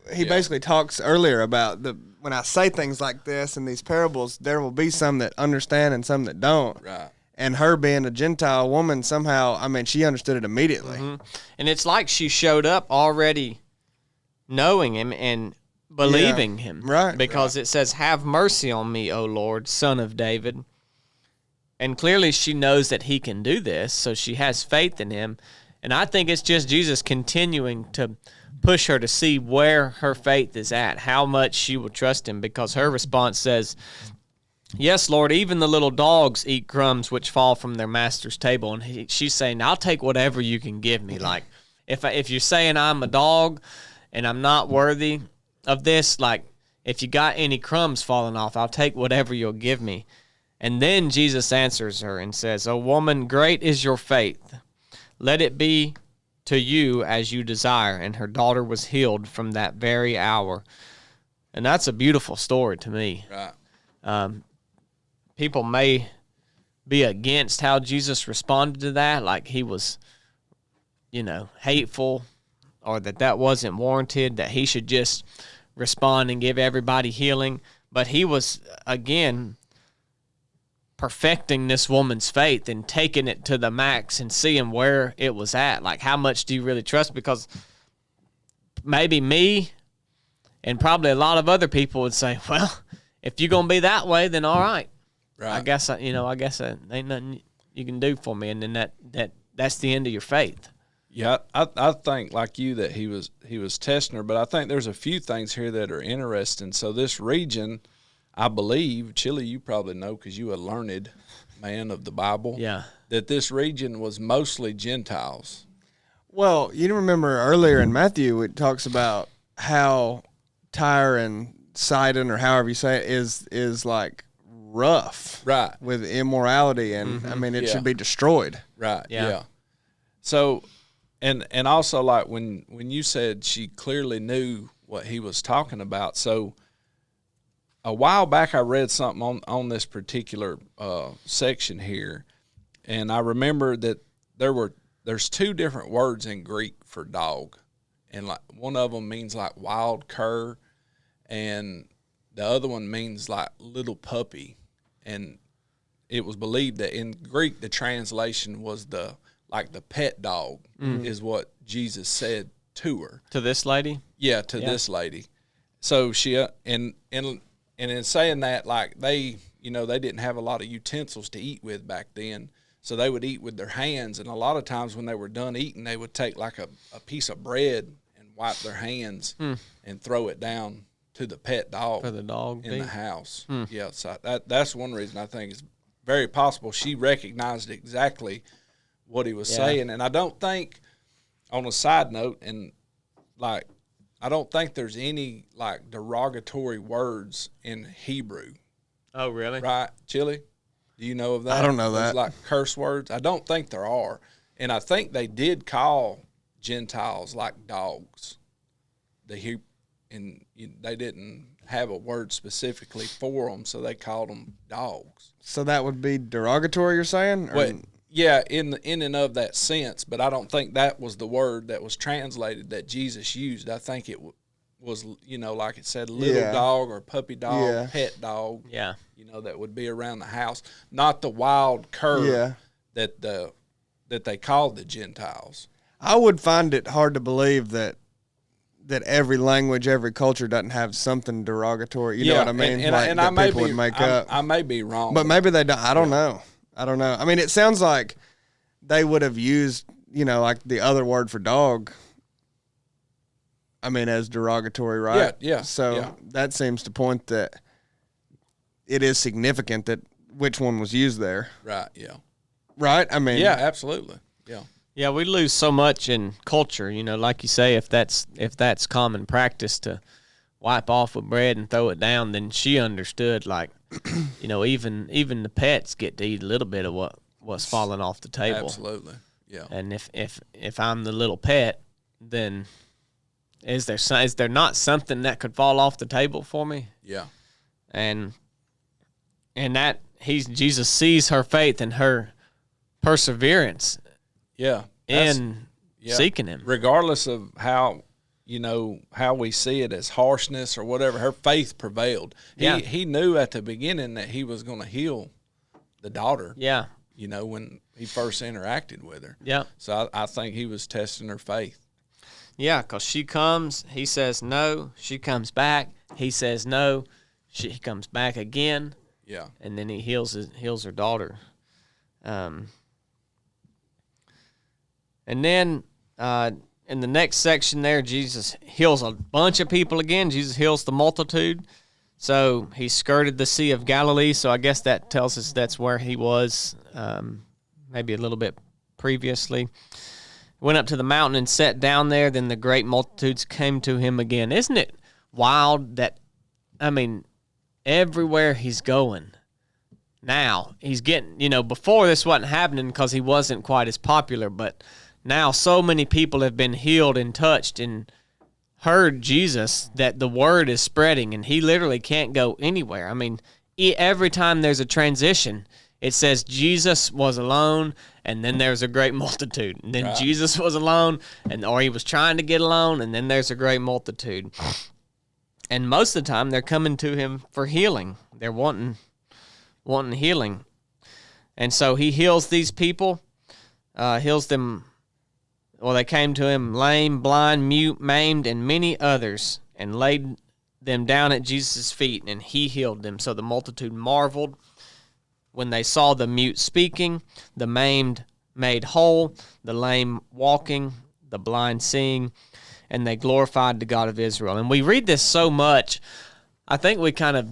basically talks earlier about when I say things like this in these parables, there will be some that understand and some that don't. Right. And her being a Gentile woman, somehow, I mean, she understood it immediately. Mm-hmm. And it's like she showed up already knowing him and believing him. Right. Because it says, have mercy on me, O Lord, Son of David. And clearly she knows that he can do this, so she has faith in him. And I think it's just Jesus continuing to push her to see where her faith is at, how much she will trust him, because her response says, yes, Lord, even the little dogs eat crumbs which fall from their master's table. And she's saying, I'll take whatever you can give me. Like, if you're saying I'm a dog and I'm not worthy of this, like, if you got any crumbs falling off, I'll take whatever you'll give me. And then Jesus answers her and says, O woman, great is your faith. Let it be to you as you desire. And her daughter was healed from that very hour. And that's a beautiful story to me. Right. People may be against how Jesus responded to that, like he was, hateful, or that wasn't warranted, that he should just respond and give everybody healing. But he was, again, perfecting this woman's faith and taking it to the max and seeing where it was at. Like, how much do you really trust? Because maybe me and probably a lot of other people would say, well, if you're going to be that way, then all right. Right. I guess ain't nothing you can do for me. And then that's the end of your faith. Yeah, I think like you that he was testing her, but I think there's a few things here that are interesting. So this region, I believe, Chili, you probably know because you a learned man of the Bible, Yeah. that this region was mostly Gentiles. Well, you remember earlier in Matthew, it talks about how Tyre and Sidon, or however you say it, is like rough, Right. with immorality, and I mean it should be destroyed. Right. Yeah. Yeah. So, and also like when you said she clearly knew what he was talking about. So, a while back I read something on this particular section here, and I remember that there's two different words in Greek for dog, and like one of them means like wild cur, and the other one means like little puppy, and it was believed that in Greek the translation was the pet dog is what Jesus said to her. To this lady? Yeah, to this lady. So she and in saying that, like they didn't have a lot of utensils to eat with back then. So they would eat with their hands, and a lot of times when they were done eating, they would take like a piece of bread and wipe their hands and throw it down to the pet dog For the dog in to the eat? house. Yeah, so that's one reason I think it's very possible she recognized exactly what he was saying. And I don't think, on a side note, and like I don't think there's any like derogatory words in Hebrew, Oh, really? right? Chili? Do you know of that? I don't know There's that. like curse words. I don't think there are, and I think they did call Gentiles like dogs. They didn't have a word specifically for them, so they called them dogs. So that would be derogatory, you're saying? Or- But yeah, in and of that sense, but I don't think that was the word that was translated that Jesus used. I think it was, like it said, little dog or puppy dog, pet dog. Yeah. That would be around the house, not the wild cur that they called the Gentiles. I would find it hard to believe that every language, every culture doesn't have something derogatory. You know what I mean? And like I that may people be, would make I, up. I may be wrong, But maybe they don't. I don't know. I mean, it sounds like they would have used, like the other word for dog, I mean, as derogatory, right? Yeah. So that seems to point that it is significant that which one was used there. right? Yeah, Right? I mean, yeah, absolutely, yeah. Yeah, we lose so much in culture, like you say, if that's common practice to wipe off with bread and throw it down, then she understood, like, even the pets get to eat a little bit of what's falling off the table. Absolutely, yeah. And if I'm the little pet, then is there not something that could fall off the table for me? Yeah, And that Jesus sees her faith and her perseverance yeah. in seeking him. Regardless of how we see it as harshness or whatever, her faith prevailed. He knew at the beginning that he was going to heal the daughter. Yeah. When he first interacted with her. Yeah. So I think he was testing her faith. Yeah, because she comes, he says no. She comes back, he says no. She comes back again. Yeah. And then he heals her daughter. And then in the next section there, Jesus heals a bunch of people again. Jesus heals the multitude. So he skirted the Sea of Galilee. So I guess that tells us that's where he was, maybe a little bit previously. Went up to the mountain and sat down there. Then the great multitudes came to him again. Isn't it wild that, everywhere he's going now, he's getting, before this wasn't happening because he wasn't quite as popular, but now so many people have been healed and touched and heard Jesus that the word is spreading, and he literally can't go anywhere. Every time there's a transition, it says Jesus was alone, and then there's a great multitude. And then Jesus was alone, or he was trying to get alone, and then there's a great multitude. And most of the time, they're coming to him for healing. They're wanting healing. And so he heals these people, heals them. Well, they came to him lame, blind, mute, maimed, and many others, and laid them down at Jesus' feet, and he healed them. So the multitude marveled when they saw the mute speaking, the maimed made whole, the lame walking, the blind seeing, and they glorified the God of Israel. And we read this so much, I think we kind of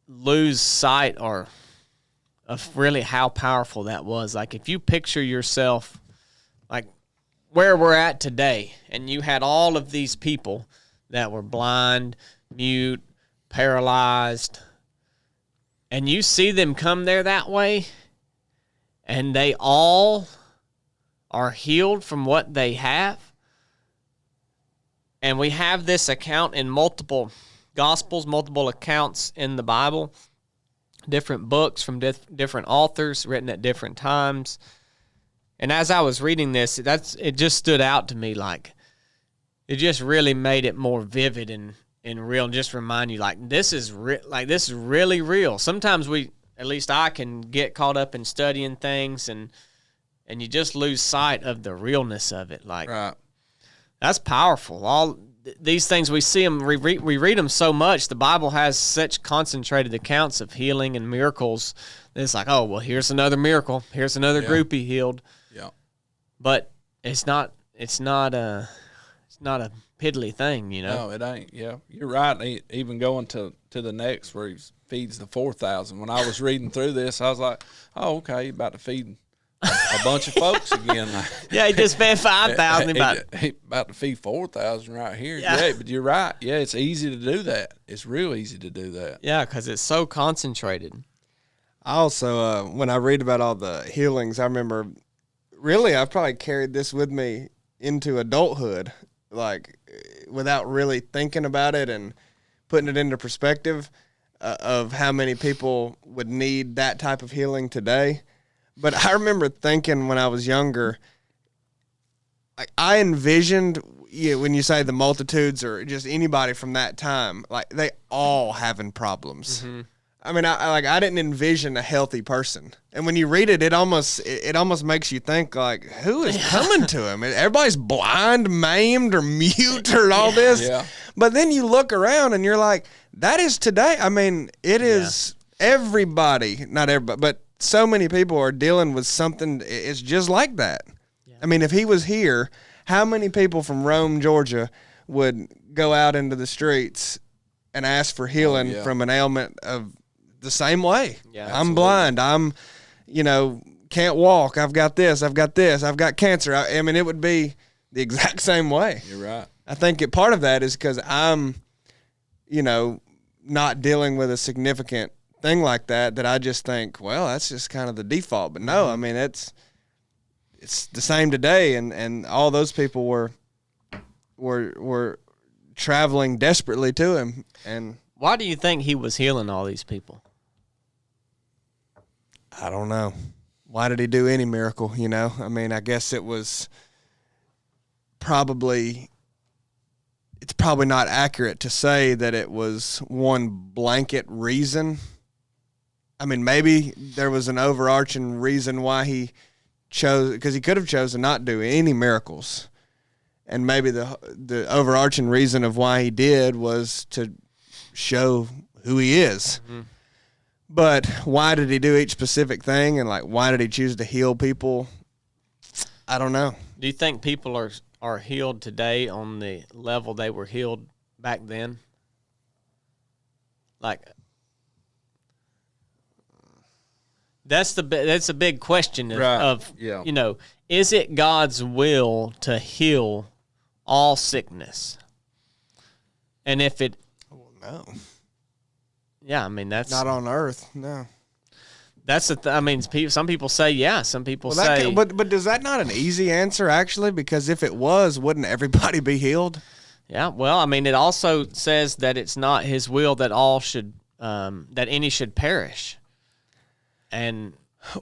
lose sight of of really how powerful that was. Like, if you picture yourself, like, where we're at today, and you had all of these people that were blind, mute, paralyzed, and you see them come there that way, and they all are healed from what they have. And we have this account in multiple Gospels, multiple accounts in the Bible, different books from different authors written at different times. And as I was reading this, it just stood out to me, like, it just really made it more vivid and real, and just remind you, like, this is really real. Sometimes at least I can get caught up in studying things, and you just lose sight of the realness of it. Like, Right. That's powerful. All these things, we see them, we read them so much. The Bible has such concentrated accounts of healing and miracles. It's like, oh, well, here's another miracle. Here's another group he healed. Yeah. But it's not a piddly thing, you know. No, it ain't. Yeah, you're right. Even going to the next where he feeds the 4,000. When I was reading through this, I was like, oh, okay, you're about to feed a bunch of folks again. Yeah, he just fed 5,000. He about to feed 4,000 right here. Yeah. Yeah, but you're right. Yeah, it's easy to do that. It's real easy to do that. Yeah, because it's so concentrated. I also, when I read about all the healings, I remember, really, I've probably carried this with me into adulthood, like, without really thinking about it and putting it into perspective of how many people would need that type of healing today. But I remember thinking when I was younger, I envisioned, when you say the multitudes or just anybody from that time, like, they all having problems. Mm-hmm. I mean, I didn't envision a healthy person. And when you read it, it almost makes you think, like, who is coming to him? Everybody's blind, maimed, or mute, or all this. Yeah. But then you look around and you're like, that is today. I mean, it is everybody, not everybody, but so many people are dealing with something. It's just like that. Yeah. I mean, if he was here, how many people from Rome, Georgia, would go out into the streets and ask for healing from an ailment of the same way? Yeah, I'm absolutely. blind. I'm, can't walk. I've got this. I've got this. I've got cancer. I mean, it would be the exact same way. You're right. I think part of that is because I'm, not dealing with a significant thing like that I just think, well, that's just kind of the default. But no, I mean, it's the same today, and all those people were traveling desperately to him. And why do you think he was healing all these people? I don't know. Why did he do any miracle, I mean, I guess it was it's probably not accurate to say that it was one blanket reason. I mean, maybe there was an overarching reason why he chose, because he could have chosen not to do any miracles. And maybe the overarching reason of why he did was to show who he is. Mm-hmm. But why did he do each specific thing, and, like, why did he choose to heal people? I don't know. Do you think people are healed today on the level they were healed back then? Like, that's a big question of is it God's will to heal all sickness? And if it, no. Yeah, I mean, that's not on earth. No, that's I mean, some people say yeah, some people say. But does that not an easy answer actually? Because if it was, wouldn't everybody be healed? Yeah. Well, I mean, it also says that it's not His will that all should, that any should perish. And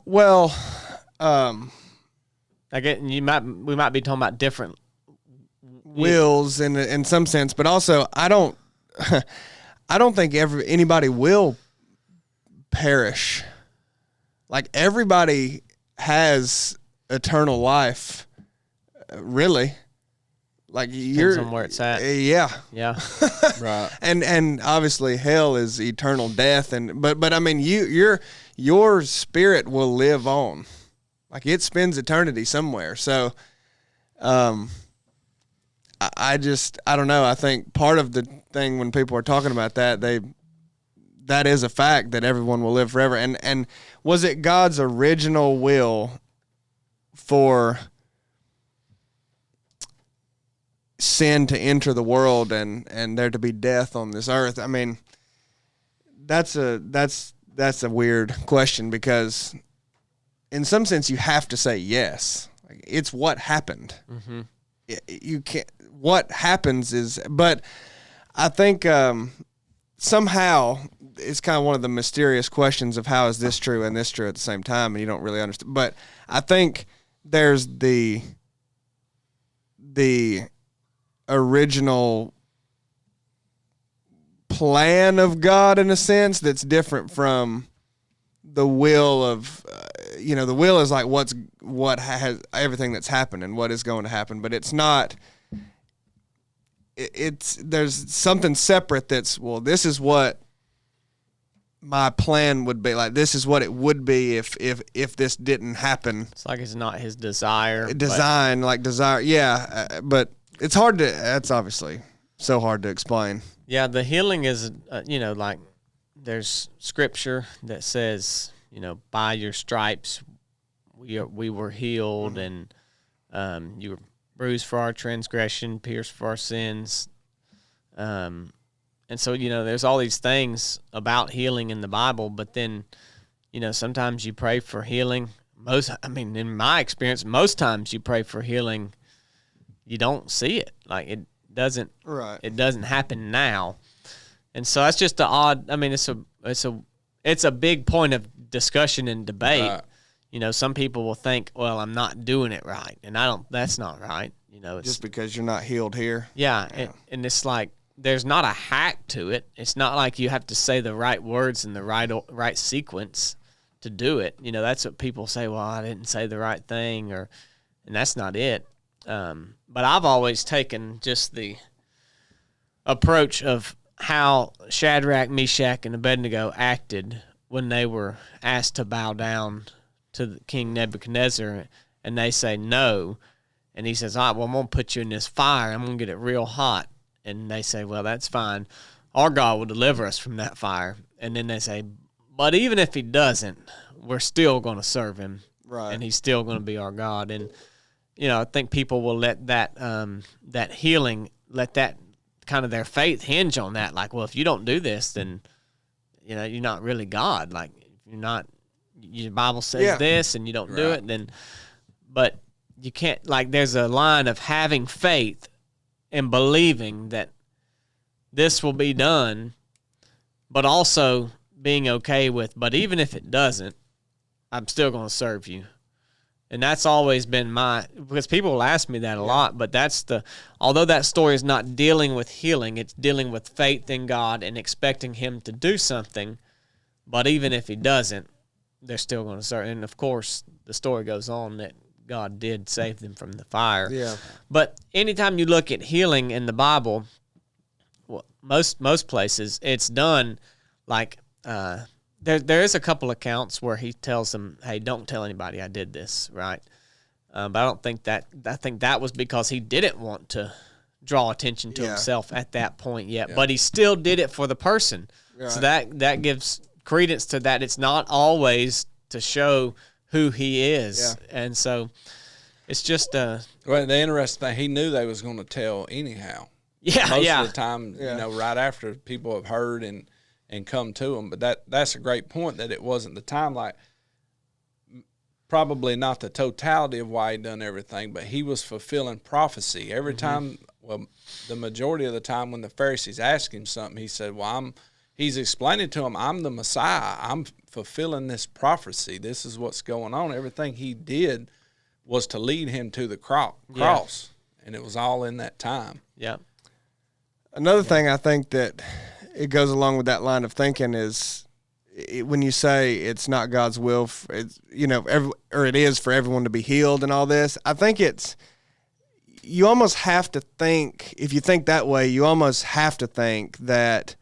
well, again, we might be talking about different wills in some sense, but also I don't think anybody will perish. Like, everybody has eternal life, really. Like, depends on where it's at. Yeah. Right. And obviously hell is eternal death, but I mean, your spirit will live on. Like, it spends eternity somewhere. So I don't know. I think part of the thing when people are talking about that, that is a fact that everyone will live forever. And was it God's original will for sin to enter the world and there to be death on this earth? I mean, that's a weird question, because in some sense you have to say yes. Like, it's what happened. Mm-hmm. You can't. What happens is, but I think somehow it's kind of one of the mysterious questions of how is this true and this true at the same time, and you don't really understand. But I think there's the original plan of God in a sense that's different from the will of the will is like what has everything that's happened and what is going to happen, but it's not. There's something separate that's, well, this is what my plan would be, like this is what it would be if this didn't happen. It's like it's not his desire. Yeah, but it's hard to. That's obviously so hard to explain. Yeah, the healing is like there's scripture that says, by your stripes we were healed, and you were bruised for our transgression, pierced for our sins. And so, there's all these things about healing in the Bible, but then, sometimes you pray for healing. In my experience, most times you pray for healing, you don't see it. Like it doesn't happen now. And so that's just it's a big point of discussion and debate. Right. Some people will think, well, I'm not doing it right. And that's not right. It's just because you're not healed here. Yeah. And it's like, there's not a hack to it. It's not like you have to say the right words in the right sequence to do it. That's what people say. Well, I didn't say the right thing, and that's not it. But I've always taken just the approach of how Shadrach, Meshach, and Abednego acted when they were asked to bow down to King Nebuchadnezzar, and they say no. And he says, all right, well, I'm going to put you in this fire. I'm going to get it real hot. And they say, well, that's fine. Our God will deliver us from that fire. And then they say, but even if he doesn't, we're still going to serve him. Right. And he's still going to be our God. And, I think people will let that healing, let that kind of their faith hinge on that. Like, well, if you don't do this, then, you're not really God. Like, you're not, your Bible says this and you don't do it, then, but you can't, like, there's a line of having faith and believing that this will be done, but also being okay with, but even if it doesn't, I'm still going to serve you. And that's always been because people will ask me that a lot, but although that story is not dealing with healing, it's dealing with faith in God and expecting him to do something, but even if he doesn't, they're still going to serve. And of course, the story goes on that God did save them from the fire. Yeah. But anytime you look at healing in the Bible, well, most places, it's done like there is a couple accounts where he tells them, hey, don't tell anybody I did this, right? But I don't think that. I think that was because he didn't want to draw attention to himself at that point yet. Yeah. But he still did it for the person. Right. So that gives credence to that. It's not always to show who he is. Yeah. And so it's just well, the interesting thing, he knew they was going to tell anyhow. Yeah, most of the time, right after people have heard and come to him. But that's a great point, that it wasn't the time, like probably not the totality of why he done everything, but he was fulfilling prophecy. Every time, well, the majority of the time when the Pharisees asked him something, he said, well, he's explaining to them, I'm the Messiah. I'm fulfilling this prophecy. This is what's going on. Everything he did was to lead him to the cross, and it was all in that time. Yeah. Another thing I think that it goes along with that line of thinking is when you say it's not God's will, it is for everyone to be healed and all this. I think you almost have to think, if you think that way, you almost have to think that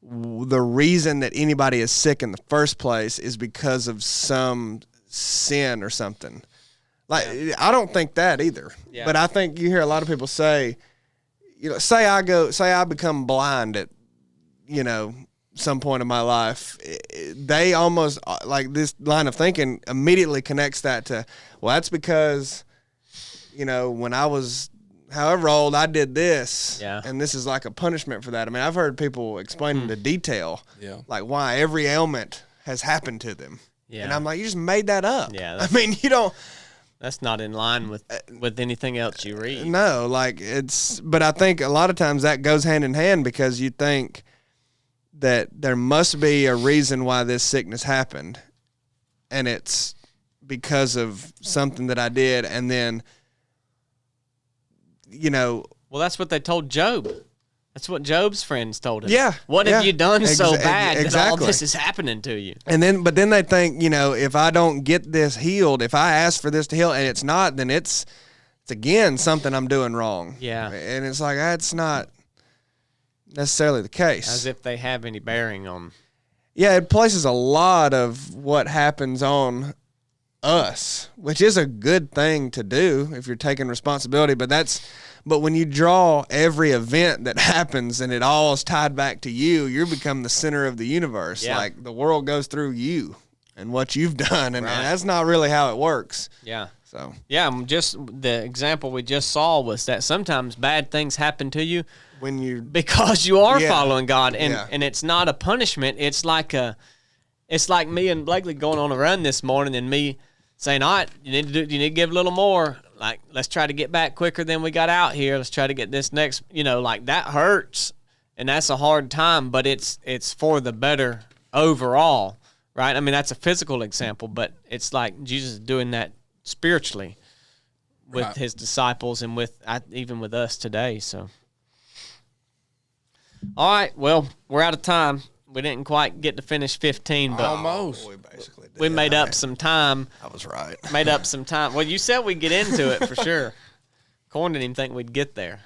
the reason that anybody is sick in the first place is because of some sin or something. I don't think that either. Yeah. But I think you hear a lot of people say, say I become blind at, some point in my life, they almost like this line of thinking immediately connects that to, well, that's because, when I was however old, I did this, and this is like a punishment for that. I mean, I've heard people explain into detail, like why every ailment has happened to them. Yeah. And I'm like, you just made that up. Yeah. I mean, you don't. That's not in line with anything else you read. No, but I think a lot of times that goes hand in hand because you think that there must be a reason why this sickness happened, and it's because of something that I did, and then, well, that's what they told Job. That's what Job's friends told him. Yeah. What have you done so bad exactly. that all this is happening to you? But then they think, if I don't get this healed, if I ask for this to heal and it's not, then it's again something I'm doing wrong. Yeah. And it's like, that's not necessarily the case. As if they have any bearing on. Yeah, it places a lot of what happens on us, which is a good thing to do if you're taking responsibility, but when you draw every event that happens and it all is tied back to you become the center of the universe. Yeah. Like the world goes through you and what you've done, and that's not really how it works. Yeah. So just the example we just saw was that sometimes bad things happen to you because you are following God, and it's not a punishment. It's like me and Blakely going on a run this morning, and me saying, "All right, you need to give a little more. Like, let's try to get back quicker than we got out here. Let's try to get this next, like that hurts, and that's a hard time, but it's for the better overall, right? I mean, that's a physical example, but it's like Jesus is doing that spiritually with his disciples and even with us today. So, all right, well, we're out of time. We didn't quite get to finish 15, but almost. We basically did. We made up some time. I was right. Made up some time. Well, you said we'd get into it for sure. Corn didn't even think we'd get there.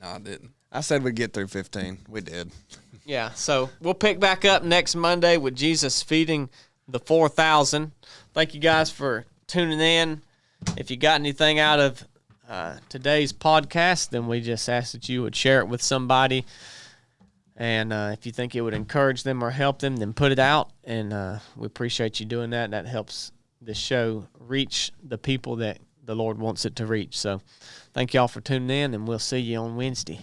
No, I didn't. I said we'd get through 15. We did. Yeah, so we'll pick back up next Monday with Jesus feeding the 4,000. Thank you guys for tuning in. If you got anything out of today's podcast, then we just ask that you would share it with somebody. And if you think it would encourage them or help them, then put it out. And we appreciate you doing that. That helps the show reach the people that the Lord wants it to reach. So thank y'all for tuning in, and we'll see you on Wednesday.